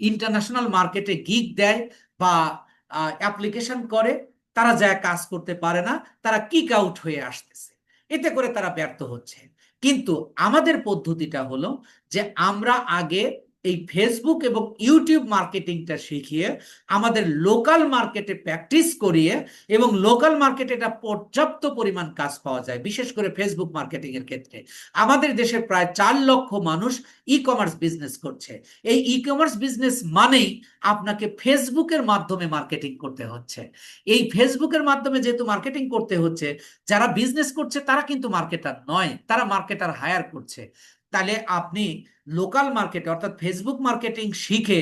ইন্টারন্যাশনাল মার্কেটে গিগ দেয় বা অ্যাপ্লিকেশন করে, তারা যা কাজ করতে পারে না, তারা কিক আউট হয়ে আসতেছে, এতে করে তারা ব্যর্থ হচ্ছে। কিন্তু আমাদের পদ্ধতিটা হলো যে আমরা আগে এই ফেসবুক এবং ইউটিউব মার্কেটিংটা শিখিয়ে আমাদের লোকাল মার্কেটে প্র্যাকটিস করিয়ে, এবং লোকাল মার্কেটে এটা পর্যাপ্ত পরিমাণ কাজ পাওয়া যায়, বিশেষ করে ফেসবুক মার্কেটিং এর ক্ষেত্রে। আমাদের দেশে প্রায় 4 লক্ষ মানুষ ই কমার্স বিজনেস করছে। এই ই কমার্স বিজনেস মানেই আপনাকে ফেসবুকের মাধ্যমে মার্কেটিং করতে হচ্ছে। এই ফেসবুকের মাধ্যমে যেহেতু মার্কেটিং করতে হচ্ছে, যারা বিজনেস করছে তারা কিন্তু মার্কেটার নয়, তারা মার্কেটার হায়ার করছে। তাহলে আপনি লোকাল মার্কেটে অর্থাৎ ফেসবুক মার্কেটিং শিখে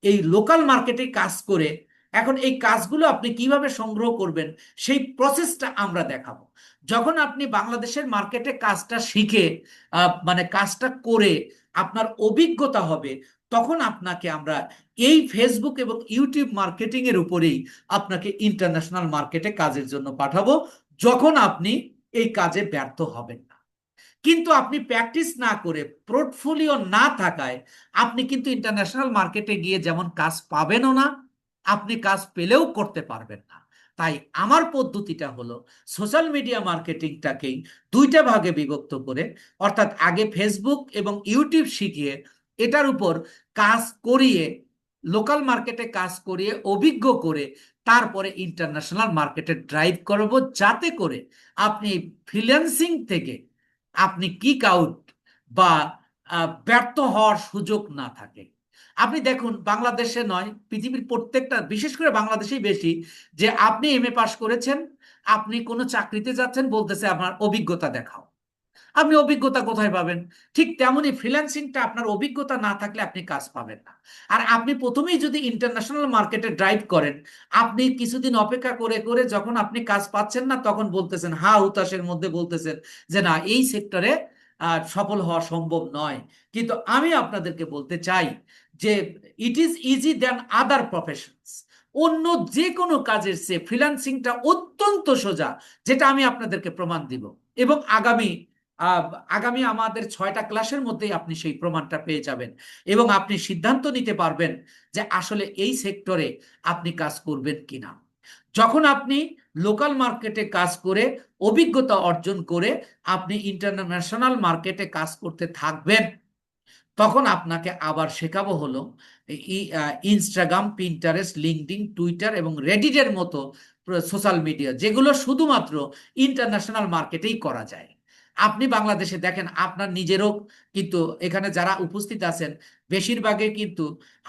এই লোকাল মার্কেটে কাজ করে, এখন এই কাজগুলো আপনি কিভাবে সংগ্রহ করবেন সেই প্রসেসটা আমরা দেখাবো। যখন আপনি বাংলাদেশের মার্কেটে কাজটা শিখে মানে কাজটা করে আপনার অভিজ্ঞতা হবে, তখন আপনাকে আমরা এই ফেসবুক এবং ইউটিউব মার্কেটিং এর উপরেই আপনাকে ইন্টারন্যাশনাল মার্কেটে কাজের জন্য পাঠাবো, যখন আপনি এই কাজে ব্যর্থ হবেন না। কিন্তু আপনি প্র্যাকটিস না করে, পোর্টফোলিও না থাকায়, আপনি কিন্তু ইন্টারন্যাশনাল মার্কেটে গিয়ে যেমন কাজ পাবেনও না, আপনি কাজ পেলেও করতে পারবেন না। তাই আমার পদ্ধতিটা হলো সোশ্যাল মিডিয়া মার্কেটিংটাকেই দুইটা ভাগে বিভক্ত করে, অর্থাৎ আগে ফেসবুক এবং ইউটিউব শিখিয়ে এটার উপর কাজ করিয়ে, লোকাল মার্কেটে কাজ করিয়ে অভিজ্ঞ করে, তারপরে ইন্টারন্যাশনাল মার্কেটে ড্রাইভ করব, যাতে করে আপনি ফ্রিল্যান্সিং থেকে আপনি কিক আউট বা ব্যর্থ হওয়ার সুযোগ না থাকে। আপনি দেখুন, বাংলাদেশে নয়, পৃথিবীর প্রত্যেকটা, বিশেষ করে বাংলাদেশেই বেশি, যে আপনি এমএ পাস করেছেন, আপনি কোনো চাকরিতে যাচ্ছেন, বলতেছে আপনার অভিজ্ঞতা দেখাও। আপনি অভিজ্ঞতা কোথায় পাবেন? ঠিক তেমনি ফ্রিল্যান্সিংটা, আপনার অভিজ্ঞতা না থাকলে আপনি কাজ পাবেন না। আর আপনি প্রথমেই যদি ইন্টারন্যাশনাল মার্কেটে ড্রাইভ করেন, আপনি কিছুদিন অপেক্ষা করে করে যখন আপনি কাজ পাচ্ছেন না, তখন বলতেছেন, হা হুতাশের মধ্যে বলতেছেন যে না, এই সেক্টরে সফল হওয়া সম্ভব নয়। কিন্তু আমি আপনাদেরকে বলতে চাই যে it is easy than other professions. অন্য যে কোনো কাজের চেয়ে ফ্রিল্যান্সিংটা অত্যন্ত সোজা, যেটা আমি আপনাদেরকে প্রমাণ দিব। এবং আগামী আহ, আগামী আমাদের 6টা ক্লাসের মধ্যেই আপনি সেই প্রমাণটা পেয়ে যাবেন, এবং আপনি সিদ্ধান্ত নিতে পারবেন যে আসলে এই সেক্টরে আপনি কাজ করবেন কিনা। যখন আপনি লোকাল মার্কেটে কাজ করে অভিজ্ঞতা অর্জন করে আপনি ইন্টারন্যাশনাল মার্কেটে কাজ করতে থাকবেন, তখন আপনাকে আবার শেখাবো হলো ইনস্টাগ্রাম, পিন্টারেস্ট, লিঙ্কডইন, টুইটার এবং রেডিটের মতো সোশ্যাল মিডিয়া, যেগুলো শুধুমাত্র ইন্টারন্যাশনাল মার্কেটেই করা যায়। আপনি বাংলাদেশে দেখেন, আপনার নিজেরও কিন্তু এখানে যারা উপস্থিত আছেন বেশিরভাগে কিন্তু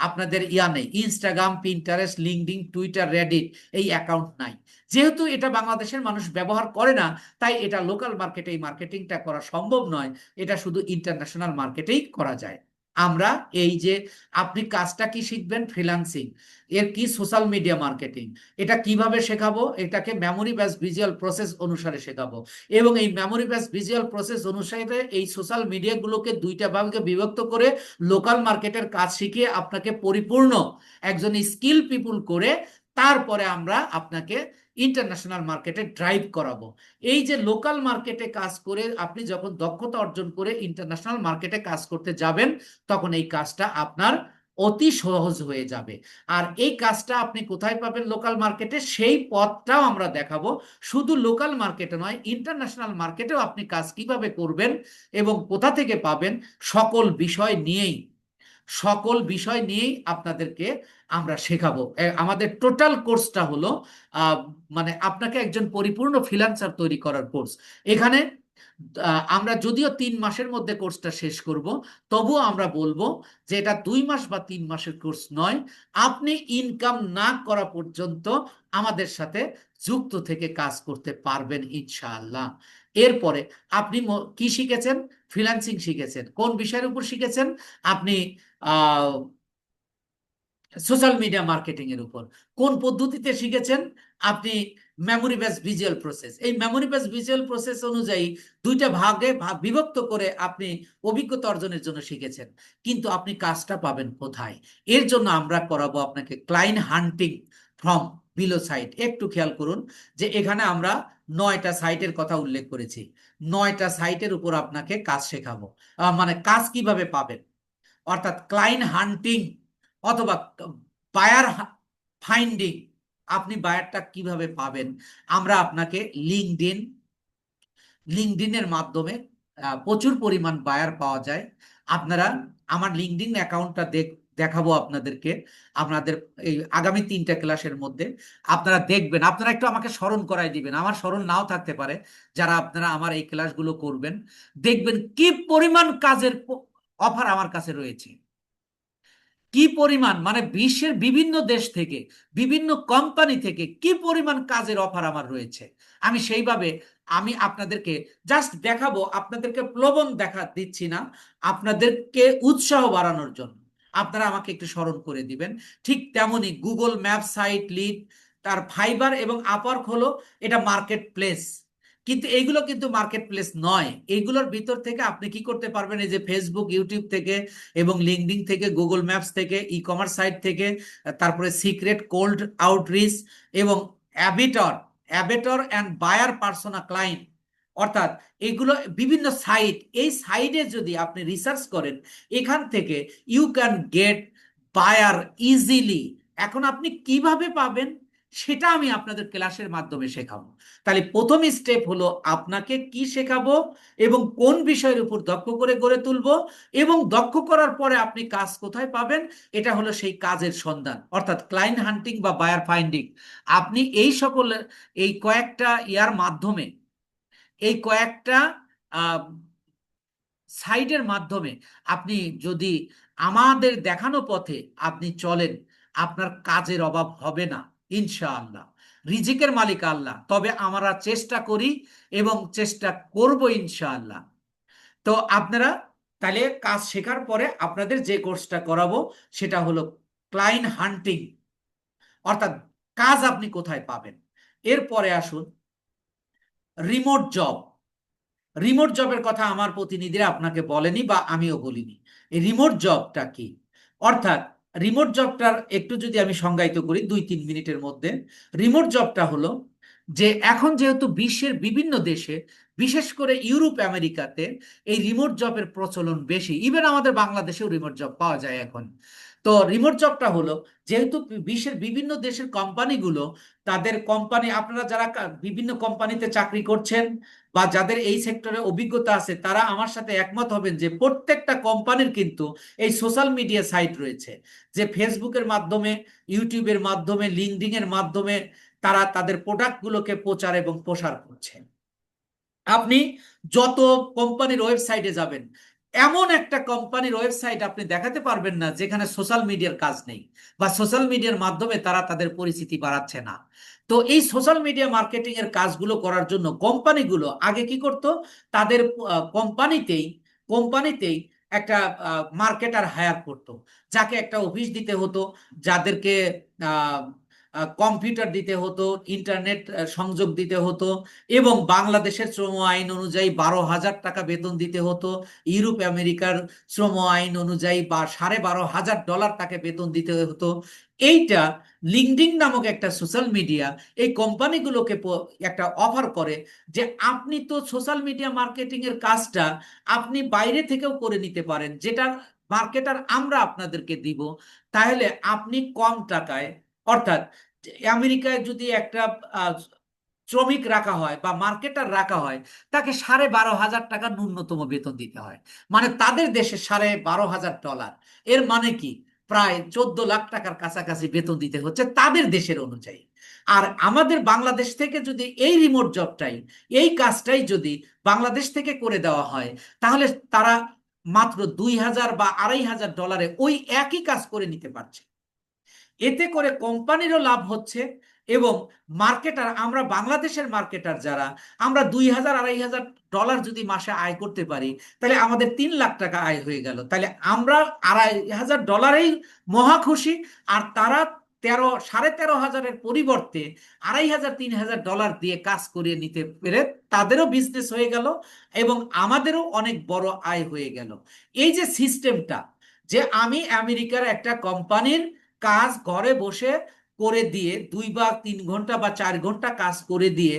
আপনাদের নেই, Instagram, Pinterest, LinkedIn, Twitter, Reddit এই অ্যাকাউন্ট নাই। যেহেতু এটা বাংলাদেশের মানুষ ব্যবহার করে না, তাই এটা লোকাল মার্কেটে এই মার্কেটিংটা করা সম্ভব নয়, এটা শুধু ইন্টারন্যাশনাল মার্কেটেই করা যায়। আমরা এই যে আপনি কাজটা কি শিখবেন, ফ্রিল্যান্সিং, এর কি সোশ্যাল মিডিয়া মার্কেটিং, এটা কিভাবে শেখাবো, এটাকে মেমোরি বেস ভিজুয়াল প্রসেস অনুসারে শেখাবো। এবং এই মেমোরি বেস ভিজুয়াল প্রসেস অনুসারে এই সোশ্যাল মিডিয়াগুলোকে দুইটা ভাগে বিভক্ত করে লোকাল মার্কেটের কাজ শিখিয়ে আপনাকে পরিপূর্ণ একজন স্কিল পিপুল করে, তারপরে আমরা আপনাকে ইন্টারন্যাশনাল মার্কেটে ড্রাইভ করাবো। এই যে লোকাল মার্কেটে কাজ করে আপনি যখন দক্ষতা অর্জন করে ইন্টারন্যাশনাল মার্কেটে কাজ করতে যাবেন, তখন এই কাজটা আপনার অতি সহজ হয়ে যাবে। আর এই কাজটা আপনি কোথায় পাবেন লোকাল মার্কেটে, সেই পথটাও আমরা দেখাবো। শুধু লোকাল মার্কেটে নয়, ইন্টারন্যাশনাল মার্কেটেও আপনি কাজ কিভাবে করবেন এবং কোথা থেকে পাবেন, সকল বিষয় নিয়েই আপনাদেরকে আমরা শেখাবো। আমাদের টোটাল কোর্সটা হলো আহ, মানে আপনাকে একজন পরিপূর্ণ ফ্রিল্যান্সার তৈরি করার কোর্স। এখানে আমরা যদিও 3 মাসের মধ্যে কোর্সটা শেষ করব, তবুও আমরা বলবো যে এটা 2 মাস বা 3 মাসের কোর্স নয়। আপনি ইনকাম না করা পর্যন্ত আমাদের সাথে যুক্ত থেকে কাজ করতে পারবেন ইনশাআল্লাহ। এরপরে আপনি কি শিখেছেন? ফ্রিল্যান্সিং শিখেছেন। কোন বিষয়ের উপর শিখেছেন? আপনি আহ সোশ্যাল মিডিয়া মার্কেটিং এর উপর। কোন পদ্ধতিতে শিখেছেন? আপনি মেমোরি বেস ভিজুয়াল প্রসেস। এই মেমোরি বেস ভিজুয়াল প্রসেস অনুযায়ী 2টা ভাগে বিভক্ত করে আপনি অভিজ্ঞতা অর্জনের জন্য শিখেছেন। কিন্তু আপনি কাজটা পাবেন কোথায়? এর জন্য আমরা করাবো আপনাকে client hunting from below site. একটু খেয়াল করুন যে এখানে আমরা 9টা সাইটের কথা উল্লেখ করেছি। 9টা সাইটের উপর আপনাকে কাজ শেখাবো। মানে কাজ কিভাবে পাবেন, অর্থাৎ ক্লায়েন্ট হান্টিং অথবা বায়ার ফাইন্ডিং। আপনি বায়ারটা কিভাবে পাবেন? আমরা আপনাকে লিঙ্কডইন, লিঙ্কডইনের মাধ্যমে প্রচুর পরিমাণ বায়ার পাওয়া যায়। আপনারা আমার লিঙ্কডইন অ্যাকাউন্টটা দেখাবো আপনাদেরকে আপনাদের এই আগামী 3টা ক্লাসের মধ্যে। আপনারা দেখবেন, আপনারা একটু আমাকে স্মরণ করাই দিবেন, আমার স্মরণ নাও থাকতে পারে, যারা আপনারা আমার এই ক্লাসগুলো করবেন। দেখবেন কি পরিমাণ কাজের অফার আমার কাছে রয়েছে, কি পরিমাণ, মানে বিশ্বের বিভিন্ন দেশ থেকে, বিভিন্ন কোম্পানি থেকে কি পরিমাণ কাজের অফার আমার রয়েছে। আমি সেইভাবে আমি আপনাদেরকে জাস্ট দেখাবো, আপনাদেরকে প্রলোভন দেখা দিচ্ছি না, আপনাদেরকে উৎসাহ বাড়ানোর জন্য আপনারা আমাকে একটু স্মরণ করে দিবেন। ঠিক তেমনি গুগল ম্যাপ সাইট লিড, তার ফাইবার এবং আপওয়ার্ক হলো এটা মার্কেট প্লেস, কিন্তু এইগুলো কিন্তু মার্কেট প্লেস নয়। এইগুলোর ভিতর থেকে আপনি কি করতে পারবেন? এই যে ফেসবুক, ইউটিউব থেকে এবং লিঙ্কডইন থেকে, গুগল ম্যাপস থেকে, ই কমার্স সাইট থেকে, তারপরে সিক্রেট কোল্ড আউটরিচ এবং অ্যাবেটর, অ্যাবেটর অ্যান্ড বায়ার পার্সোনা ক্লায়েন্ট, অর্থাৎ এগুলো বিভিন্ন সাইট। এই সাইটে যদি আপনি রিসার্চ করেন, এখান থেকে you can get buyer easily. এখন আপনি কিভাবে পাবেন সেটা আমি আপনাদের ক্লাসের মাধ্যমে শেখাবো। তাহলে প্রথম স্টেপ হলো আপনাকে কি শেখাবো এবং কোন বিষয়ের উপর দক্ষ করে গড়ে তুলবো, এবং দক্ষ করার পরে আপনি কাজ কোথায় পাবেন, এটা হলো সেই কাজের সন্ধান, অর্থাৎ ক্লায়েন্ট হান্টিং বা বায়ার ফাইন্ডিং। আপনি এই সকল এই কয়েকটা ইয়ার মাধ্যমে, এই কয়েকটা সাইটের মাধ্যমে আপনি যদি আমাদের দেখানো পথে আপনি চলেন, আপনার কাজের অভাব হবে না ইনশাআল্লাহ। রিজিকের মালিক আল্লাহ, তবে আমরা চেষ্টা করি এবং চেষ্টা করব ইনশাআল্লাহ। তো আপনারা তাহলে কাজ শেখার পরে আপনাদের যে কোর্সটা করাবো সেটা হলো ক্লায়েন্ট হান্টিং, অর্থাৎ কাজ আপনি কোথায় পাবেন। এরপরে আসুন রিমোট জব। রিমোট জবের কথা আমার প্রতিনিধিরা আপনাকে বলেনি বা আমিও বলিনি। এই রিমোট জবটা কি? অর্থাৎ রিমোট জবটার একটু যদি আমি সংজ্ঞায়িত করি 2-3 মিনিটের মধ্যে। রিমোট জবটা হলো যে এখন যেহেতু বিশ্বের বিভিন্ন দেশে, বিশেষ করে ইউরোপ আমেরিকাতে এই রিমোট জবের প্রচলন বেশি, ইভেন আমাদের বাংলাদেশেও রিমোট জব পাওয়া যায় এখন। তো রিমোট জবটা হলো যেহেতু বিশ্বের বিভিন্ন দেশের কোম্পানিগুলো, তাদের কোম্পানি, আপনারা যারা বিভিন্ন কোম্পানিতে চাকরি করছেন বা যাদের এই সেক্টরে অভিজ্ঞতা আছে, তারা আমার সাথে একমত হবেন যে প্রত্যেকটা কোম্পানির কিন্তু এই সোশ্যাল মিডিয়া সাইট রয়েছে, যে ফেসবুকের মাধ্যমে, ইউটিউবের মাধ্যমে, লিঙ্কডইন এর মাধ্যমে তারা তাদের প্রোডাক্টগুলোকে প্রচার এবং প্রসার করছে। আপনি যত কোম্পানির ওয়েবসাইটে যাবেন, এমন একটা কোম্পানির ওয়েবসাইট আপনি দেখাতে পারবেন না যেখানে সোশ্যাল মিডিয়ার কাজ নেই বা সোশ্যাল মিডিয়ার মাধ্যমে তারা তাদের পরিচিতি বাড়াচ্ছে না। তো এই সোশ্যাল মিডিয়া মার্কেটিং এর কাজগুলো করার জন্য কোম্পানিগুলো আগে কি করত? তাদের কোম্পানিতেই কোম্পানিতেই একটা মার্কেটার হায়ার করত, যাকে একটা অফিস দিতে হতো, যাদেরকে কম্পিউটার দিতে হতো, ইন্টারনেট সংযোগ দিতে হতো, এবং বাংলাদেশের শ্রম আইন অনুযায়ী 12,000 টাকা বেতন দিতে হতো, ইউরোপ আমেরিকার শ্রম আইন অনুযায়ী বা $12,500 তাকে বেতন দিতে হতো। এইটা লিঙ্কডইন নামক একটা সোশ্যাল মিডিয়া এই কোম্পানিগুলোকে একটা অফার করে যে আপনি তো সোশ্যাল মিডিয়া মার্কেটিং এর কাজটা আপনি বাইরে থেকেও করে নিতে পারেন, যেটা মার্কেটার আমরা আপনাদেরকে দিব, তাহলে আপনি কম টাকায়, অর্থাৎ আমেরিকায় যদি একটা আহ, শ্রমিক রাখা হয় বা মার্কেটার রাখা হয়, তাকে 12,500 টাকা ন্যূনতম বেতন দিতে হয়। মানে তাদের দেশে $12,500, এর মানে কি প্রায় 14 লাখ টাকার কাছাকাছি বেতন দিতে হচ্ছে তাদের দেশের অনুযায়ী। আর আমাদের বাংলাদেশ থেকে যদি এই রিমোট জবটাই, এই কাজটাই যদি বাংলাদেশ থেকে করে দেওয়া হয়, তাহলে তারা মাত্র 2,000 বা $2,500 ওই একই কাজ করে নিতে পারছে। এতে করে কোম্পানিরও লাভ হচ্ছে এবং মার্কেটার, আমরা বাংলাদেশের মার্কেটার যারা, আমরা 2,000 $2,500 যদি মাসে আয় করতে পারি, তাহলে আমাদের 3 লাখ টাকা আয় হয়ে গেল। তাহলে আমরা $2,500-এই মহা খুশি, আর তারা 13,500-এর পরিবর্তে $2,500-3,000 দিয়ে কাজ করিয়ে নিতে পেরে তাদেরও বিজনেস হয়ে গেল এবং আমাদেরও অনেক বড় আয় হয়ে গেল। এই যে সিস্টেমটা, যে আমি আমেরিকার একটা কোম্পানির কাজ ঘরে বসে করে দিয়ে 2 বা 3 ঘন্টা বা 4 ঘন্টা কাজ করে দিয়ে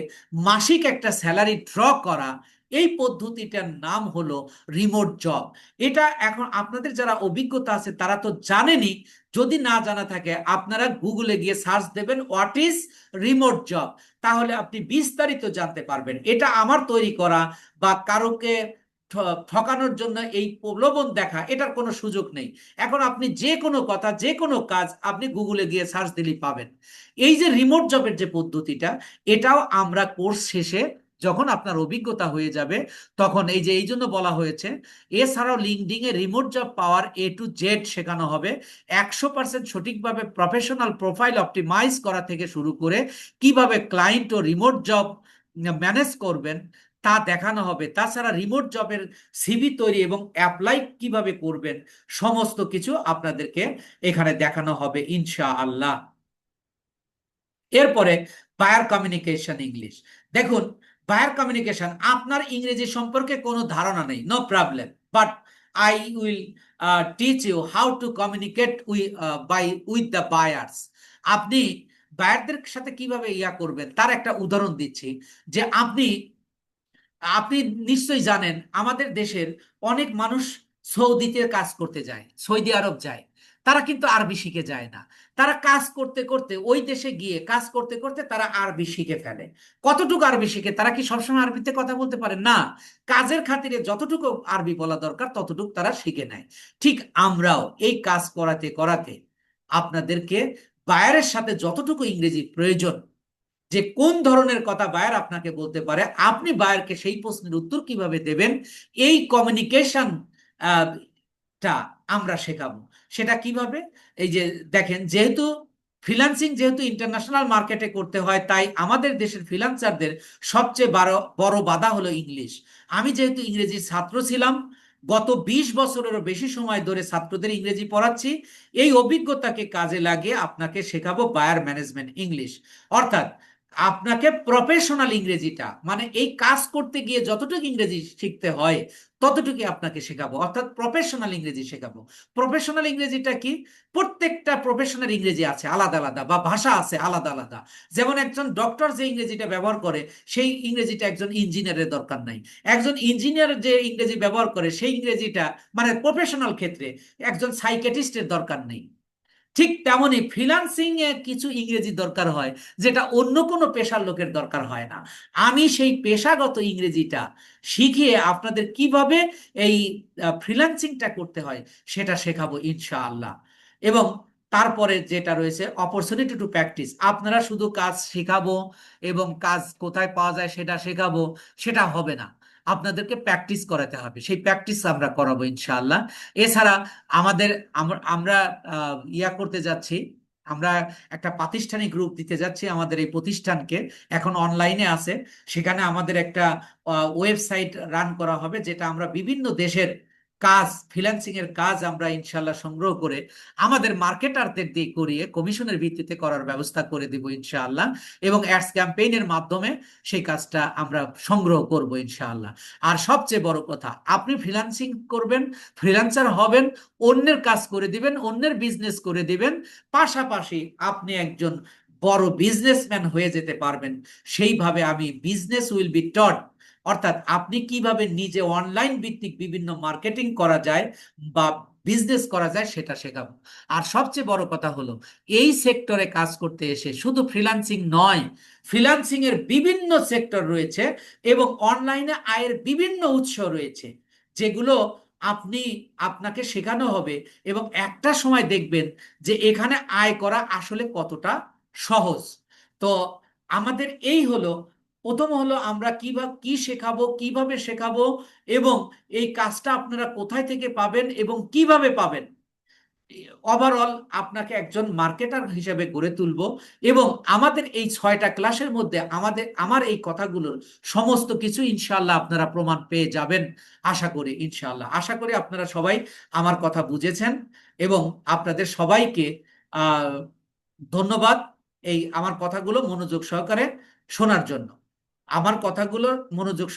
মাসিক একটা স্যালারি ড্র করা, এই পদ্ধতিটার নাম হলো রিমোট জব। এটা এখন আপনাদের যারা অভিজ্ঞতা আছে তারা তো জানেনই। যদি না জানা থাকে, আপনারা গুগলে গিয়ে সার্চ দেবেন হোয়াট ইজ রিমোট জব, তাহলে আপনি বিস্তারিত জানতে পারবেন। এটা আমার তৈরি করা বা কারোকে ঠকানোর জন্য এই প্রলোভন দেখা, এটার কোনো সুযোগ নেই। এখন আপনি যে কোনো কথা, যে কোনো কাজ আপনি গুগলে গিয়ে সার্চ দিলেই পাবেন। এই যে রিমোট জবের যে পদ্ধতিটা, এটাও আমরা কোর্স শেষে যখন আপনার অভিজ্ঞতা হয়ে যাবে, তখন এই যে এই জন্য বলা হয়েছে, এছাড়াও LinkedIn A remote job power A to Z শেখানো হবে। 100% সঠিকভাবে প্রফেশনাল প্রোফাইল অপটিমাইজ করা থেকে শুরু করে কিভাবে ক্লায়েন্ট ও রিমোট জব ম্যানেজ করবেন তা দেখানো হবে। তাছাড়া রিমোট জবের সিভি তৈরি এবং অ্যাপ্লাই কিভাবে করবেন, সমস্ত কিছু আপনাদেরকে এখানে দেখানো হবে ইনশাআল্লাহ। এরপরে বায়ার কমিউনিকেশন ইংলিশ। দেখুন, বায়ার কমিউনিকেশন, আপনার ইংরেজি সম্পর্কে কোনো ধারণা নেই, no problem, but I will teach you how to communicate with the buyers. আপনি বায়ারদের সাথে কিভাবে করবেন তার একটা উদাহরণ দিচ্ছি। যে আপনি আপনি নিশ্চয়ই জানেন, আমাদের দেশের অনেক মানুষ সৌদিতে কাজ করতে যায়, সৌদি আরব যায়। তারা কিন্তু আরবি শিখে যায় না। তারা কাজ করতে করতে, ওই দেশে গিয়ে কাজ করতে করতে তারা আরবি শিখে ফেলে। কতটুকু আরবি শিখে? তারা কি সবসময় আরবিতে কথা বলতে পারে? না। কাজের খাতিরে যতটুকু আরবি বলা দরকার ততটুকু তারা শিখে নেয়। ঠিক আমরাও এই কাজ করাতে করাতে আপনাদেরকে বায়ারের সাথে যতটুকু ইংরেজি প্রয়োজন, যে কোন ধরনের কথা বায়ার আপনাকে বলতে পারে, আপনি বায়ারকে সেই প্রশ্নের উত্তর কিভাবে দেবেন, এই কমিউনিকেশন টা আমরা শেখাবো। সেটা কিভাবে? এই যে দেখেন, যেহেতু ফ্রিল্যান্সিং যেহেতু ইন্টারন্যাশনাল মার্কেটে করতে হয়, তাই আমাদের দেশের ফ্রিল্যান্সারদের সবচেয়ে বড় বড় বাধা হলো ইংলিশ। আমি যেহেতু ইংরেজির ছাত্র ছিলাম, গত 20 বছরেরও বেশি সময় ধরে ছাত্রদের ইংরেজি পড়াচ্ছি, এই অভিজ্ঞতাকে কাজে লাগিয়ে আপনাকে শেখাবো বায়ার ম্যানেজমেন্ট ইংলিশ। অর্থাৎ আপনাকে প্রফেশনাল ইংরেজিটা, মানে এই কাজ করতে গিয়ে যতটুকু ইংরেজি শিখতে হয় ততটুকু আপনাকে শেখাবো, অর্থাৎ প্রফেশনাল ইংরেজি শেখাবো। প্রফেশনাল ইংরেজিটা কি? প্রত্যেকটা প্রফেশনাল ইংরেজি আছে আলাদা আলাদা, বা ভাষা আছে আলাদা আলাদা। যেমন একজন ডক্টর যে ইংরেজিটা ব্যবহার করে, সেই ইংরেজিটা একজন ইঞ্জিনিয়ারের দরকার নাই। একজন ইঞ্জিনিয়ার যে ইংরেজি ব্যবহার করে, সেই ইংরেজিটা মানে প্রফেশনাল ক্ষেত্রে একজন সাইকিয়াট্রিস্টের দরকার নেই। ঠিক তেমনি ফ্রিল্যান্সিং এ কিছু ইংরেজি দরকার হয়, যেটা অন্য কোনো পেশার লোকের দরকার হয় না। আমি সেই পেশাগত ইংরেজিটা শিখিয়ে আপনাদের কিভাবে এই ফ্রিল্যান্সিংটা করতে হয় সেটা শেখাবো ইনশাআল্লাহ। এবং তারপরে যেটা রয়েছে অপরচুনিটি টু প্র্যাকটিস, আপনারা শুধু কাজ শেখাবো এবং কাজ কোথায় পাওয়া যায় সেটা শেখাবো, সেটা হবে না। আপনাদেরকে প্র্যাকটিস করাতে হবে, সেই প্র্যাকটিস আমরা করাবো ইনশাআল্লাহ। এছাড়া আমাদের আমরা করতে যাচ্ছি, আমরা একটা প্রাতিষ্ঠানিক রূপ দিতে যাচ্ছি আমাদের এই প্রতিষ্ঠানকে। এখন অনলাইনে আছে, সেখানে আমাদের একটা ওয়েবসাইট রান করা হবে, যেটা আমরা বিভিন্ন দেশের কাজ, ফ্রিল্যান্সিং এর কাজ আমরা ইনশাল্লাহ সংগ্রহ করে আমাদের মার্কেটারদের দিয়ে করিয়ে কমিশনের ভিত্তিতে করার ব্যবস্থা করে দিব ইনশাআল্লাহ। এবং অ্যাডস ক্যাম্পেইনের মাধ্যমে সেই কাজটা আমরা সংগ্রহ করব ইনশাআল্লাহ। আর সবচেয়ে বড় কথা, আপনি ফ্রিল্যান্সিং করবেন, ফ্রিল্যান্সার হবেন, অন্যের কাজ করে দিবেন, অন্যের বিজনেস করে দিবেন, পাশাপাশি আপনি একজন বড় বিজনেসম্যান হয়ে যেতে পারবেন। সেইভাবে আমি বিজনেস উইল বি টট অর্থাৎ আপনি কিভাবে নিজে অনলাইন ভিত্তিক বিভিন্ন মার্কেটিং করা যায় বা বিজনেস করা যায় সেটা শেখাবো। আর সবচেয়ে বড় কথা হলো, এই সেক্টরে কাজ করতে এসে শুধু ফ্রিল্যান্সিং নয়, ফ্রিল্যান্সিং এর বিভিন্ন সেক্টর রয়েছে এবং অনলাইনে আয়ের বিভিন্ন উৎস রয়েছে, যেগুলো আপনি আপনাকে শেখানো হবে এবং একটা সময় দেখবেন যে এখানে আয় করা আসলে কতটা সহজ। তো আমাদের এই হলো, প্রথম হলো আমরা কিভাবে কি শেখাবো, কিভাবে শেখাবো এবং এই কাজটা আপনারা কোথায় থেকে পাবেন এবং কিভাবে পাবেন। ওভারঅল আপনাকে একজন মার্কেটার হিসেবে গড়ে তুলবো এবং আমাদের এই 6টা ক্লাসের মধ্যে আমার এই কথাগুলোর সমস্ত কিছু ইনশাআল্লাহ আপনারা প্রমাণ পেয়ে যাবেন। আশা করি, ইনশাআল্লাহ আশা করি আপনারা সবাই আমার কথা বুঝেছেন এবং আপনাদের সবাইকে আহ ধন্যবাদ এই আমার কথাগুলো মনোযোগ সহকারে শোনার জন্য। আমার কথাগুলো মনোযোগ